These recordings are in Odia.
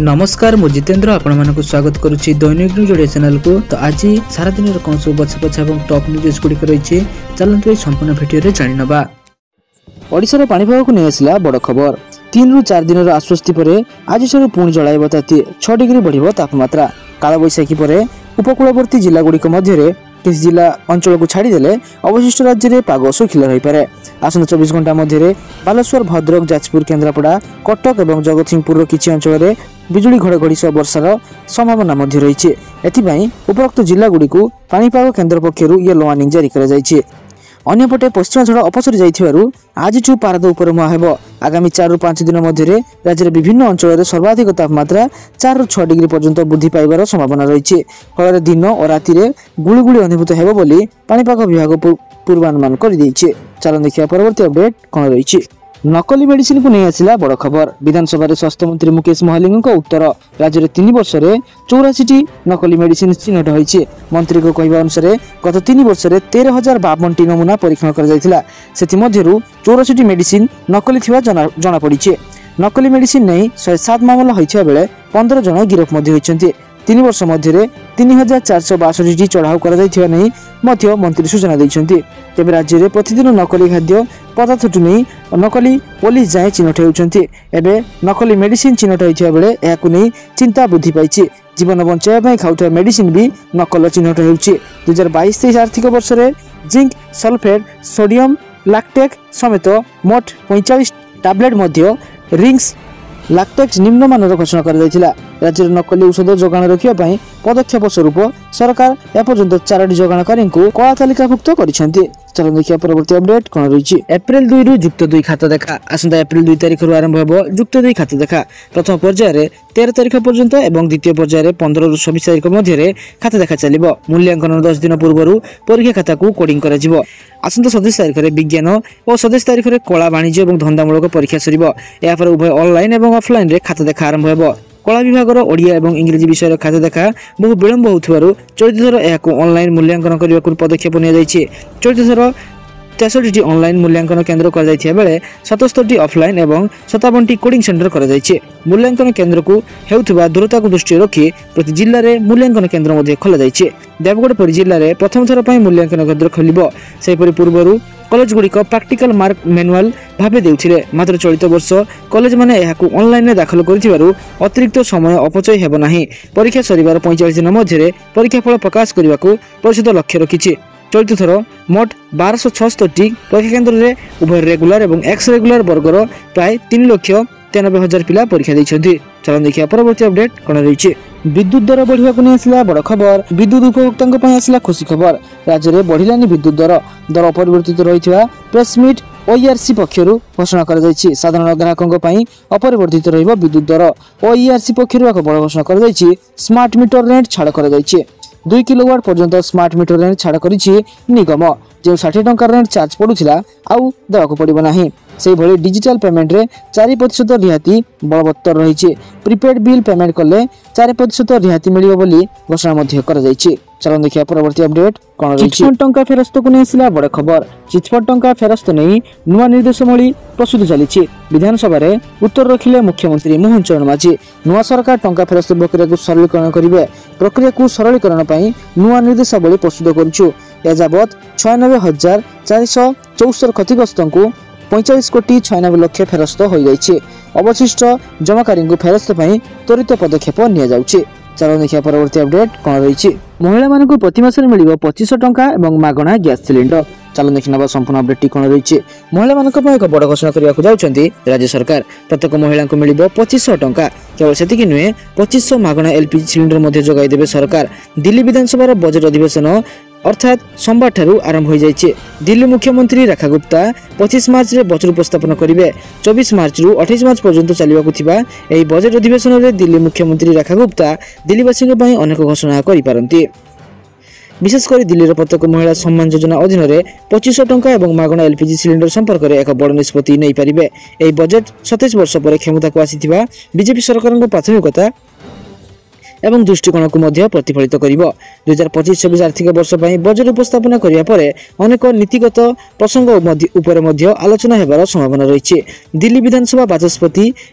नमस्कार मु जितेंद्र आपण मानक स्वागत करुच्ची दैनिक न्यूज ओडिया चैनल को। तो आज सारा दिन कौन सब बछा बछा और टॉप न्यूज गुड़िक रही चलते संपूर्ण भिडियो जानी नवा। ओडिशार पाणीपाग को नहीं आसला बड़ खबर। 3 ରୁ 4 दिन आश्वस्ति पर आज पुणी जलाइब ताती 6 डिग्री बढ़ तापमात्रा। कालबैशाखी पर उपकूलवर्ती जिला गुड़िक मध्य किसी जिला अंचल को छाड़देले अवशिष्ट राज्य में पाग सुखिला रही पारे। आसन्न 24 घंटा मध्य बालेश्वर भद्रक जाजपुर केन्द्रापड़ा कटक और जगतसिंहपुर किसी अंचल में बिजुली घड़घड़ी सह वर्षार संभावना रही। उपरोक्त जिला गुड़िक पाणीपाग केन्द्र पक्षर येलो वार्निंग जारी कर अन्यपटे पश्चिम झड़ अपसरी जाइथिबारु आज पारद उपर मुहां हेबो। आगामी 4 ରୁ 5 दिन मध्य राज्य विभिन्न अंचल में सर्वाधिक तापमात्रा 4 ରୁ 6 डिग्री पर्यंत वृद्धि पाइबार संभावना रही। फल दिन और राति गुळुगुळी अनुभूत हेबो बोली पाणीपाग विभाग पूर्वानुमान कर देइछे। चलन देखिया परवर्ती अपडेट कोन रही। नकली मेडिसिन को नहीं आसला बड़ खबर। विधानसभा स्वास्थ्य मंत्री मुकेश महालिंग उत्तर राज्य में 3 वर्ष में 84 नकली मेडिसिन चिन्हट होइछे। मंत्री को कहवा अनुसार गत 3 वर्ष में 13,052 नमूना परीक्षण कर 84 मेडिसिन नकली थिबा जना पड़िछे। नकली मेडिसिन नहीं 107 मामला होइछा बेले 15 जन गिरफ होइछन्ति। 3 वर्ष मध्य 3,462 चढ़ाऊ कर मंत्री सूचना देइछन्ति। तेबे राज्य में प्रतिदिन नकली खाद्य पदार्थ नहीं नकली पुलिस जाए चिन्हट होउछन्ति। एबे नकली मेडिसिन चिन्हट होइथिबा बेले एहाकु नै चिंता वृद्धि पाइछि। जीवन बंचाइबा खाउଥିବା मेडिसिन भी नकल चिन्हट होउछि। 2022-23 आर्थिक वर्ष में जिंक सल्फेट सोडियम लैक्टेट समेत मोट 45 टैबलेट मध्य रिंग्स लैक्टेक्स निम्नमान घोषणा कर राज्य में नकली औषध जोगाण रखा पदक्षेप स्वरूप सरकार एपर्यंत 4 जोगाणकारी को कला तालिकाभुक्त कर। चलो देखिए परवर्ती अपडेट कौन रही। एप्रिल 2 ରୁ जुक्त 2 खाता देखा। आसंता एप्रिल 2 तारिख आरंभ हो जुक्त 2 खाता देखा। प्रथम पर्यायर 13 तारिख पर्यंत और द्वितीय पर्यायर 15 ରୁ 26 तारिख मध्य खाता देखा चलो। मूल्यांकन 10 दिन पूर्व परीक्षा खाता को कोडिंग कर। आसंता 27 तारिख में विज्ञान और 27 तारिख में कला वाणिज्य और धंदामूलक परीक्षा सर। यापर उभय ऑनलाइन और ऑफलाइन खाता देखा आरंभ हो। कला विभाग ओडिया और इंग्रेजी विषय खाता देखा बहु विलंब होथिबारु चलित थर एहाकु ऑनलाइन मूल्यांकन करने पदक्षेप निया चलित थर 63 ऑनलाइन मूल्यांकन केन्द्र कर बेले 77 ऑफलाइन और 57 कोडिंग सेंटर कर मूल्यांकन केन्द्र को हेउथिबा दूरता को दृष्टि रखी प्रति जिले में मूल्यांकन केन्द्र खोल देवगढ़ परी जिले में प्रथम थर पर मूल्यांकन केन्द्र खोलिबो। सेपरि पूर्वरु कॉलेज गुड़िक प्रैक्टिकल मार्क मैनुअल भाव देउथिले। मात्र चलित वर्ष कॉलेज माने एहाकु ऑनलाइन में दाखल करिथिबारु अतिरिक्त समय अपचय हेबो नाही। परीक्षा सरिबार 45 दिन मध्य परीक्षाफल प्रकाश करने को परिषद लक्ष्य रखिछि। चलित थर मोट 1276 परीक्षा केन्द्र में उभय रेगुलर और एक्स रेगुलर वर्गर प्राय 3,93,000 पिला परीक्षा देइछन्ति। चलन देखिया परवर्ती अपडेट कौन रही। विद्युत दर बढ़िया को नहीं आसला बड़ खबर। विद्युत उपभोक्ता आसला खुशी खबर। राज्य में बढ़िलानी विद्युत दर अपरिवर्तित रही प्रेसमिट ओईआरसी पक्षर घोषणा कर साधारण ग्राहकों अपरिवर्तित रहिबो विद्युत दर। ओईआरसी पक्षर एक बड़ घोषणा कर स्मार्ट मीटर रेंट छाड़ कर 2 किलोवाट पर्यंत स्मार्ट मीटर रेंट छाड़ करिछि निगम। जो 60 टंका रेंट चार्ज पड़ुथिला आउ देवाक पड़िबो नाही। से भली डिजिटल पेमेंट रे 4% रिहाती बलवत्तर रही। प्रीपेड बिल पेमेंट कले 4% रिहाती मिलिबो बोली घोषणा मध्य कर जायछि। चलो देखिए परवर्ती अपडेट कौन रही। चिटफंड टंका फेरस्त को नहीं आसला बड़ खबर। चिटफंड टंका फेरस्त नहीं नुआ निर्देशावली प्रस्तुत चली। विधानसभा रे उत्तर रखिले मुख्यमंत्री मोहन चरण माझी। नुआ सरकार टंका फेरस्त प्रक्रिया को सरलीकरण करिवे। प्रक्रिया को सरलीकरण पई नुआ निर्देशावली प्रस्तुत करछु। याजाबत 96,474 क्षतिग्रस्त को 45 कोटी 96 लाख फेरस्त हो जाइए। अवशिष्ट जमाकारी को फेरस्त पई त्वरित पदक्षेप निया जाउछि। चलो देखिए परवर्ती अपडेट कौन रही। महिला मानक प्रति मास मिल 2500 टंका और मागणा गैस सिलिंडर। चलो देखना संपूर्ण अपडेट कौन रही। महिला मानक एक बड़ घोषणा करने जाउछन्ति राज्य सरकार। प्रत्येक महिला को मिल 2500 टंका। केवल सेतिकी नुहे 2500 मागणा एलपीजी सिलिंडर मध्य जोगाई देबे सरकार। दिल्ली विधानसभा बजट अधिवेशन अर्थात सोमवार ठारू आरंभ हो जाइए। दिल्ली मुख्यमंत्री रेखा गुप्ता 25 मार्च रे बजट उपस्थापन करेंगे। 24 मार्च रु 28 मार्च पर्यंत चलवाकु थिबा एही बजट अधिवेशन रे दिल्ली मुख्यमंत्री रेखा गुप्ता दिल्लीवासी अनेक घोषणा करिपारंती। विशेषकर दिल्ली प्रत्येक महिला सम्मान योजना अधीन 2500 टंका और मागणा एलपीजी सिलिंडर संपर्क में एक बड़ निष्पत्ति नहीं पारे। यह बजट 27 वर्ष पर क्षमता को आसीथिबा बीजेपी सरकार प्राथमिकता ଏବଂ ଦୃଷ୍ଟିକୋଣକୁ ମଧ୍ୟ ପ୍ରତିଫଳିତ କରିବ। 2025-26 ଆର୍ଥିକ ବର୍ଷ ପାଇଁ ବଜେଟ୍ ଉପସ୍ଥାପନା କରିବା ପରେ ଅନେକ ନୀତିଗତ ପ୍ରସଙ୍ଗ ଉପରେ ମଧ୍ୟ ଆଲୋଚନା ହେବାର ସମ୍ଭାବନା ରହିଛି। ଦିଲ୍ଲୀ ବିଧାନସଭା ବାଚସ୍ପତି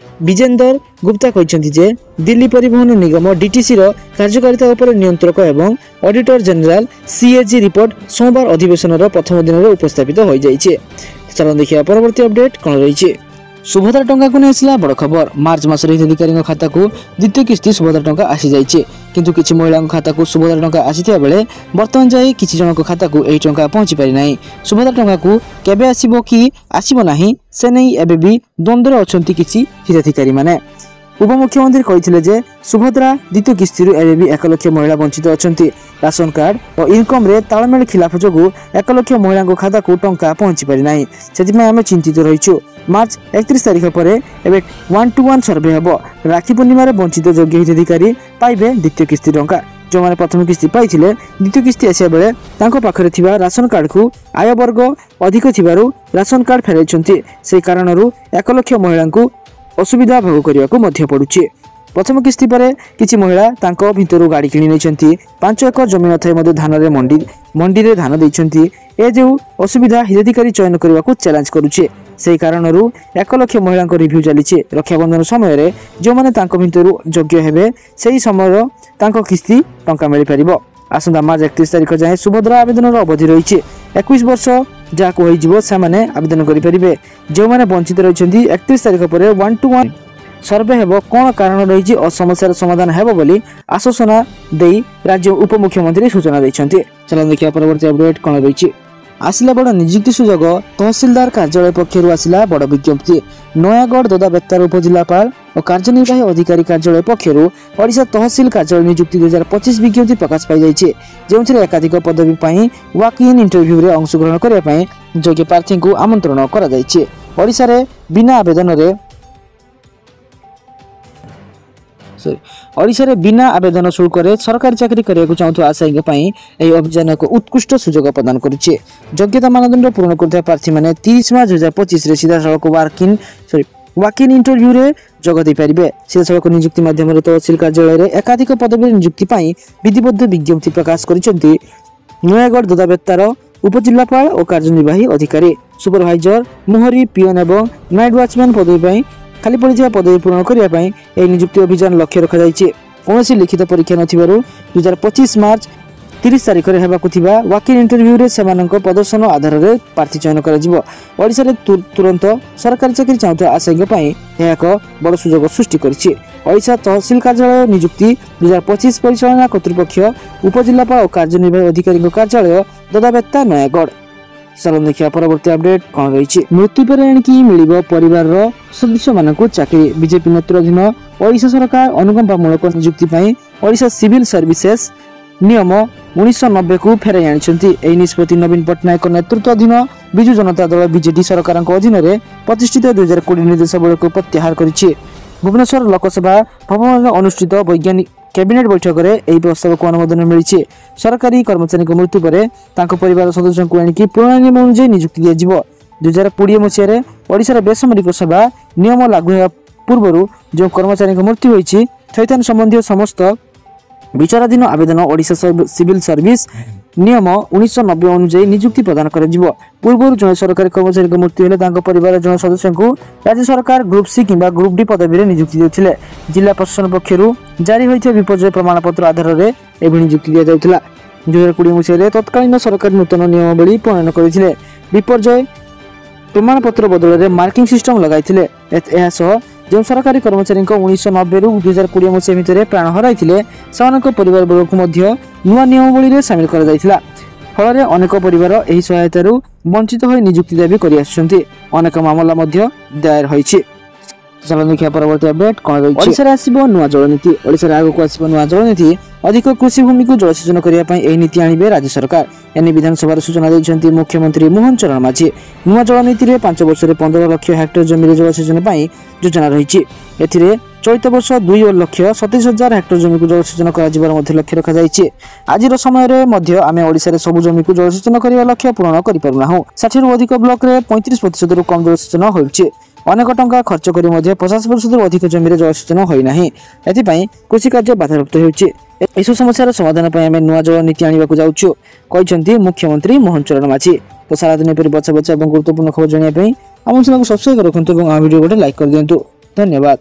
ବିଜେନ୍ଦର ଗୁପ୍ତା କହିଛନ୍ତି ଯେ ଦିଲ୍ଲୀ ପରିବହନ ନିଗମ DTCର କାର୍ଯ୍ୟକାରିତା ଉପରେ ନିୟନ୍ତ୍ରକ ଏବଂ ଅଡିଟର ଜେନେରାଲ CAG ରିପୋର୍ଟ ସୋମବାର ଅଧିବେଶନର ପ୍ରଥମ ଦିନରେ ଉପସ୍ଥାପିତ ହୋଇଯାଇଛି। ଚାଲନ୍ତୁ ଦେଖିବା ପରବର୍ତ୍ତୀ ଅପଡେଟ୍ କ'ଣ ରହିଛି। ସୁଭଦ୍ରା ଟଙ୍କାକୁ ନେଇ ଆସିଲା ବଡ଼ ଖବର। ମାର୍ଚ୍ଚ ମାସରେ ହିତାଧିକାରୀଙ୍କ ଖାତାକୁ ଦ୍ୱିତୀୟ କିସ୍ତି ସୁଭଦ୍ରା ଟଙ୍କା ଆସିଯାଇଛି, କିନ୍ତୁ କିଛି ମହିଳାଙ୍କ ଖାତାକୁ ସୁଭଦ୍ରା ଟଙ୍କା ଆସିଥିବା ବେଳେ ବର୍ତ୍ତମାନ ଯାଏ କିଛି ଜଣଙ୍କ ଖାତାକୁ ଏହି ଟଙ୍କା ପହଞ୍ଚି ପାରିନାହିଁ। ସୁଭଦ୍ରା ଟଙ୍କାକୁ କେବେ ଆସିବ କି ଆସିବ ନାହିଁ ସେ ନେଇ ଏବେ ବି ଦ୍ୱନ୍ଦ୍ୱରେ ଅଛନ୍ତି କିଛି ହିତାଧିକାରୀମାନେ। ଉପମୁଖ୍ୟମନ୍ତ୍ରୀ କହିଥିଲେ ଯେ ସୁଭଦ୍ରା ଦ୍ୱିତୀୟ କିସ୍ତିରୁ ଏବେ ବି 1 ଲକ୍ଷ ମହିଳା ବଞ୍ଚିତ ଅଛନ୍ତି। ରାସନ କାର୍ଡ ଓ ଇନକମ୍ରେ ତାଳମେଳ ଖିଲାପ ଯୋଗୁଁ 1 ଲକ୍ଷ ମହିଳାଙ୍କ ଖାତାକୁ ଟଙ୍କା ପହଞ୍ଚି ପାରିନାହିଁ। ସେଥିପାଇଁ ଆମେ ଚିନ୍ତିତ ରହିଛୁ। ମାର୍ଚ୍ଚ 31 ତାରିଖ ପରେ ଏବେ 1-to-1 ସର୍ଭେ ହେବ। ରାକ୍ଷୀ ପୂର୍ଣ୍ଣିମାରେ ବଞ୍ଚିତ ଯୋଗ୍ୟ ହିତାଧିକାରୀ ପାଇବେ ଦ୍ୱିତୀୟ କିସ୍ତି ଟଙ୍କା। ଯେଉଁମାନେ ପ୍ରଥମ କିସ୍ତି ପାଇଥିଲେ ଦ୍ୱିତୀୟ କିସ୍ତି ଆସିବା ବେଳେ ତାଙ୍କ ପାଖରେ ଥିବା ରାସନ କାର୍ଡକୁ ଆୟ ବର୍ଗ ଅଧିକ ଥିବାରୁ ରାସନ କାର୍ଡ ଫେରାଇଛନ୍ତି। ସେହି କାରଣରୁ 1 ଲକ୍ଷ ମହିଳାଙ୍କୁ ଅସୁବିଧା ଭୋଗ କରିବାକୁ ମଧ୍ୟ ପଡୁଛି। ପ୍ରଥମ କିସ୍ତି ପରେ କିଛି ମହିଳା ତାଙ୍କ ଭିତରୁ ଗାଡ଼ି କିଣି ନେଇଛନ୍ତି। 5 ଏକର ଜମି ନଥାଇ ମଧ୍ୟ ମଣ୍ଡିରେ ଧାନ ଦେଇଛନ୍ତି। ଏ ଯେଉଁ ଅସୁବିଧା ହିତାଧିକାରୀ ଚୟନ କରିବାକୁ ଚ୍ୟାଲେଞ୍ଜ କରୁଛି। ସେହି କାରଣରୁ 1 ଲକ୍ଷ ମହିଳାଙ୍କ ରିଭ୍ୟୁ ଚାଲିଛି। ରକ୍ଷାବନ୍ଧନ ସମୟରେ ଯେଉଁମାନେ ତାଙ୍କ ଭିତରୁ ଯୋଗ୍ୟ ହେବେ ସେହି ସମୟର ତାଙ୍କ କିସ୍ତି ଟଙ୍କା ମିଳିପାରିବ। ଆସନ୍ତା ମାର୍ଚ୍ଚ 31 ତାରିଖ ଯାଏଁ ସୁଭଦ୍ରା ଆବେଦନର ଅବଧି ରହିଛି। 21 ବର୍ଷ ଯାହାକୁ ହୋଇଯିବ ସେମାନେ ଆବେଦନ କରିପାରିବେ। ଯେଉଁମାନେ ବଞ୍ଚିତ ରହିଛନ୍ତି 31 ତାରିଖ ପରେ 1-to-1 ସର୍ଭେ ହେବ। କ'ଣ କାରଣ ରହିଛି ଓ ସମସ୍ୟାର ସମାଧାନ ହେବ ବୋଲି ଆଶ୍ୱାସନା ଦେଇ ରାଜ୍ୟ ଉପମୁଖ୍ୟମନ୍ତ୍ରୀ ସୂଚନା ଦେଇଛନ୍ତି। ଚାଲନ୍ତୁ ଦେଖିବା ପରବର୍ତ୍ତୀ ଅପଡେଟ୍ କ'ଣ ରହିଛି। ଆସିଲା ବଡ଼ ନିଯୁକ୍ତି ସୁଯୋଗ। ତହସିଲଦାର କାର୍ଯ୍ୟାଳୟ ପକ୍ଷରୁ ଆସିଲା ବଡ଼ ବିଜ୍ଞପ୍ତି। ନୟାଗଡ଼ ଦଦା ବେତାର ଉପଜିଲ୍ଲାପାଳ ଓ କାର୍ଯ୍ୟନିର୍ବାହୀ ଅଧିକାରୀ କାର୍ଯ୍ୟାଳୟ ପକ୍ଷରୁ ଓଡ଼ିଶା ତହସିଲ କାର୍ଯ୍ୟାଳୟ ନିଯୁକ୍ତି 2025 ବିଜ୍ଞପ୍ତି ପ୍ରକାଶ ପାଇଯାଇଛି, ଯେଉଁଥିରେ ଏକାଧିକ ପଦବୀ ପାଇଁ ୱାକ୍ ଇନ୍ ଇଣ୍ଟରଭ୍ୟୁରେ ଅଂଶଗ୍ରହଣ କରିବା ପାଇଁ ଯୋଗ୍ୟ ପ୍ରାର୍ଥୀଙ୍କୁ ଆମନ୍ତ୍ରଣ କରାଯାଇଛି। ଓଡ଼ିଶାରେ ବିନା ଆବେଦନ ଶୁଳ୍କରେ ସରକାରୀ ଚାକିରି କରିବାକୁ ଚାହୁଁଥିବା ଆଶାୟୀଙ୍କ ପାଇଁ ଏହି ଅଭିଯାନ ଏକ ଉତ୍କୃଷ୍ଟ ସୁଯୋଗ ପ୍ରଦାନ କରୁଛି। ଯୋଗ୍ୟତା ମାନଦଣ୍ଡ ପୂରଣ କରୁଥିବା ପ୍ରାର୍ଥୀମାନେ 30 ମାର୍ଚ୍ଚ 2025ରେ ସିଧାସଳଖ ୱାକ୍ ଇନ୍ ଇଣ୍ଟରଭ୍ୟୁରେ ଯୋଗ ଦେଇପାରିବେ। ସିଧାସଳଖ ନିଯୁକ୍ତି ମାଧ୍ୟମରେ ତହସିଲ କାର୍ଯ୍ୟାଳୟରେ ଏକାଧିକ ପଦବୀର ନିଯୁକ୍ତି ପାଇଁ ବିଧିବଦ୍ଧ ବିଜ୍ଞପ୍ତି ପ୍ରକାଶ କରିଛନ୍ତି ନୟାଗଡ଼ ଦଦା ବେତାର ଉପଜିଲ୍ଲାପାଳ ଓ କାର୍ଯ୍ୟନିର୍ବାହୀ ଅଧିକାରୀ। ସୁପରଭାଇଜର, ମୋହରୀ, ପିଅନ ଏବଂ ନାଇଟ୍ ୱାଚମ୍ୟାନ୍ ପଦବୀ ପାଇଁ ଖାଲି ପଡ଼ିଥିବା ପଦବୀ ପୂରଣ କରିବା ପାଇଁ ଏହି ନିଯୁକ୍ତି ଅଭିଯାନ ଲକ୍ଷ୍ୟ ରଖାଯାଇଛି। କୌଣସି ଲିଖିତ ପରୀକ୍ଷା ନଥିବାରୁ 2025 ମାର୍ଚ୍ଚ 30 ତାରିଖରେ ହେବାକୁ ଥିବା ୱାକ୍ ଇନ୍ ଇଣ୍ଟରଭ୍ୟୁରେ ସେମାନଙ୍କ ପ୍ରଦର୍ଶନ ଆଧାରରେ ପ୍ରାର୍ଥୀ ଚୟନ କରାଯିବ। ଓଡ଼ିଶାରେ ତୁରନ୍ତ ସରକାରୀ ଚାକିରି ଚାହୁଁଥିବା ଆଶାୟୀଙ୍କ ପାଇଁ ଏହା ଏକ ବଡ଼ ସୁଯୋଗ ସୃଷ୍ଟି କରିଛି। ଓଡ଼ିଶା ତହସିଲ କାର୍ଯ୍ୟାଳୟ ନିଯୁକ୍ତି 2025 ପରିଚାଳନା କର୍ତ୍ତୃପକ୍ଷ ଉପଜିଲ୍ଲାପାଳ ଓ କାର୍ଯ୍ୟନିର୍ବାହୀ ଅଧିକାରୀଙ୍କ କାର୍ଯ୍ୟାଳୟ ଦଦାବେତା ନୟାଗଡ଼। ଚାଲନ୍ତୁ ଦେଖିବା ପରବର୍ତ୍ତୀ ଅପଡେଟ୍ କ'ଣ ରହିଛି। ମୃତ୍ୟୁ ପରେ ଏଣିକି ମିଳିବ ପରିବାରର ସଦସ୍ୟମାନଙ୍କୁ ଚାକିରି। ବିଜେପି ନେତୃତ୍ୱାଧୀନ ଓଡ଼ିଶା ସରକାର ଅନୁକମ୍ପାମୂଳକ ନିଯୁକ୍ତି ପାଇଁ ଓଡ଼ିଶା ସିଭିଲ ସର୍ଭିସେସ୍ ନିୟମ 1990କୁ ଫେରାଇ ଆଣିଛନ୍ତି। ଏହି ନିଷ୍ପତ୍ତି ନବୀନ ପଟ୍ଟନାୟକ ନେତୃତ୍ୱାଧୀନ ବିଜୁ ଜନତା ଦଳ BJD ସରକାରଙ୍କ ଅଧୀନରେ ପ୍ରତିଷ୍ଠିତ 2020 ନିର୍ଦ୍ଦେଶାବଳୀକୁ ପ୍ରତ୍ୟାହାର କରିଛି। ଭୁବନେଶ୍ୱର ଲୋକସଭା ଭବନରେ ଅନୁଷ୍ଠିତ କ୍ୟାବିନେଟ୍ ବୈଠକରେ ଏହି ପ୍ରସ୍ତାବକୁ ଅନୁମୋଦନ ମିଳିଛି। ସରକାରୀ କର୍ମଚାରୀଙ୍କ ମୃତ୍ୟୁ ପରେ ତାଙ୍କ ପରିବାର ସଦସ୍ୟଙ୍କୁ ଏଣିକି ପୁରୁଣା ନିୟମ ଅନୁଯାୟୀ ନିଯୁକ୍ତି ଦିଆଯିବ। 2020 ମସିହାରେ ଓଡ଼ିଶାର ବେସାମରିକ ସେବା ନିୟମ ଲାଗୁ ହେବା ପୂର୍ବରୁ ଯେଉଁ କର୍ମଚାରୀଙ୍କ ମୃତ୍ୟୁ ହୋଇଛି ଥଇଥାନ ସମ୍ବନ୍ଧୀୟ ସମସ୍ତ ବିଚାରାଧୀନ ଆବେଦନ ଓଡ଼ିଶା ସିଭିଲ ସର୍ଭିସ ନିୟମ 1990 ଅନୁଯାୟୀ ନିଯୁକ୍ତି ପ୍ରଦାନ କରାଯିବ। ପୂର୍ବରୁ ଜଣେ ସରକାରୀ କର୍ମଚାରୀଙ୍କ ମୃତ୍ୟୁ ହେଲେ ତାଙ୍କ ପରିବାରର ଜଣେ ସଦସ୍ୟଙ୍କୁ ରାଜ୍ୟ ସରକାର ଗ୍ରୁପ C କିମ୍ବା ଗ୍ରୁପ D ପଦବୀରେ ନିଯୁକ୍ତି ଦେଉଥିଲେ। ଜିଲ୍ଲା ପ୍ରଶାସନ ପକ୍ଷରୁ ଜାରି ହୋଇଥିବା ବିପର୍ଯ୍ୟୟ ପ୍ରମାଣପତ୍ର ଆଧାରରେ ଏଭଳି ନିଯୁକ୍ତି ଦିଆଯାଉଥିଲା। 2020 ମସିହାରେ ତତ୍କାଳୀନ ସରକାର ନୂତନ ନିୟମାବଳୀ ପ୍ରଣୟନ କରିଥିଲେ। ବିପର୍ଯ୍ୟୟ ପ୍ରମାଣପତ୍ର ବଦଳରେ ମାର୍କିଂ ସିଷ୍ଟମ ଲଗାଇଥିଲେ। ଏହା ସହ ଯେଉଁ ସରକାରୀ କର୍ମଚାରୀଙ୍କ 1990ରୁ 2020 ମସିହା ଭିତରେ ପ୍ରାଣ ହରାଇଥିଲେ ସେମାନଙ୍କ ପରିବାରବର୍ଗଙ୍କୁ ମଧ୍ୟ ନୂଆ ନିୟମାବଳୀରେ ସାମିଲ କରାଯାଇଥିଲା। ଫଳରେ ଅନେକ ପରିବାର ଏହି ସହାୟତାରୁ ବଞ୍ଚିତ ହୋଇ ନିଯୁକ୍ତି ଦାବି କରିଆସୁଛନ୍ତି। ଅନେକ ମାମଲା ମଧ୍ୟ ଦାୟର ହୋଇଛି। ଚାଲନ୍ତୁ ଦେଖିବା ପରବର୍ତ୍ତୀ ଅପଡେଟ୍ କ'ଣ ରହିଛି। ଓଡ଼ିଶାରେ ଆସିବ ନୂଆ ଜଳନୀତି। ଓଡ଼ିଶାରେ ଆଗକୁ ଆସିବ ନୂଆ ଜଳନୀତି। ଅଧିକ କୃଷି ଭୂମିକୁ ଜଳସେଚନ କରିବା ପାଇଁ ଏହି ନୀତି ଆଣିବେ ରାଜ୍ୟ ସରକାର। ଏନେଇ ବିଧାନସଭାରେ ସୂଚନା ଦେଇଛନ୍ତି ମୁଖ୍ୟମନ୍ତ୍ରୀ ମୋହନ ଚରଣ ମାଝୀ। ନୂଆ ଜଳନୀତିରେ 5 ବର୍ଷରେ 15 ଲକ୍ଷ ହେକ୍ଟର ଜମିରେ ଜଳସେଚନ ପାଇଁ ଯୋଜନା ରହିଛି। ଏଥିରେ ଚଳିତ ବର୍ଷ 2,27,000 ହେକ୍ଟର ଜମିକୁ ଜଳସେଚନ କରାଯିବାର ମଧ୍ୟ ଲକ୍ଷ୍ୟ ରଖାଯାଇଛି। ଆଜିର ସମୟରେ ମଧ୍ୟ ଆମେ ଓଡ଼ିଶାରେ ସବୁ ଜମିକୁ ଜଳସେଚନ କରିବା ଲକ୍ଷ୍ୟ ପୂରଣ କରିପାରୁନାହୁଁ। 60ରୁ ଅଧିକ ବ୍ଲକରେ 35%ରୁ କମ୍ ଜଳସେଚନ ହେଉଛି। ଅନେକ ଟଙ୍କା ଖର୍ଚ୍ଚ କରି ମଧ୍ୟ 50%ରୁ ଅଧିକ ଜମିରେ ଜଳସେଚନ ହୋଇନାହିଁ। ଏଥିପାଇଁ କୃଷି କାର୍ଯ୍ୟ ବାଧାପ୍ରାପ୍ତ ହେଉଛି। ଏସବୁ ସମସ୍ୟାର ସମାଧାନ ପାଇଁ ଆମେ ନୂଆ ଜଳ ନୀତି ଆଣିବାକୁ ଯାଉଛୁ, କହିଛନ୍ତି ମୁଖ୍ୟମନ୍ତ୍ରୀ ମୋହନ ଚରଣ ମାଝୀ। ତ ସାରାଦିନ ଏପରି ବଛା ବଛା ଏବଂ ଗୁରୁତ୍ୱପୂର୍ଣ୍ଣ ଖବର ଜାଣିବା ପାଇଁ ଆମ ଚ୍ୟାନେଲକୁ ସବସ୍କ୍ରାଇବ ରଖନ୍ତୁ ଏବଂ ଆମ ଭିଡ଼ିଓ ଗୋଟେ ଲାଇକ୍ କରିଦିଅନ୍ତୁ। ଧନ୍ୟବାଦ।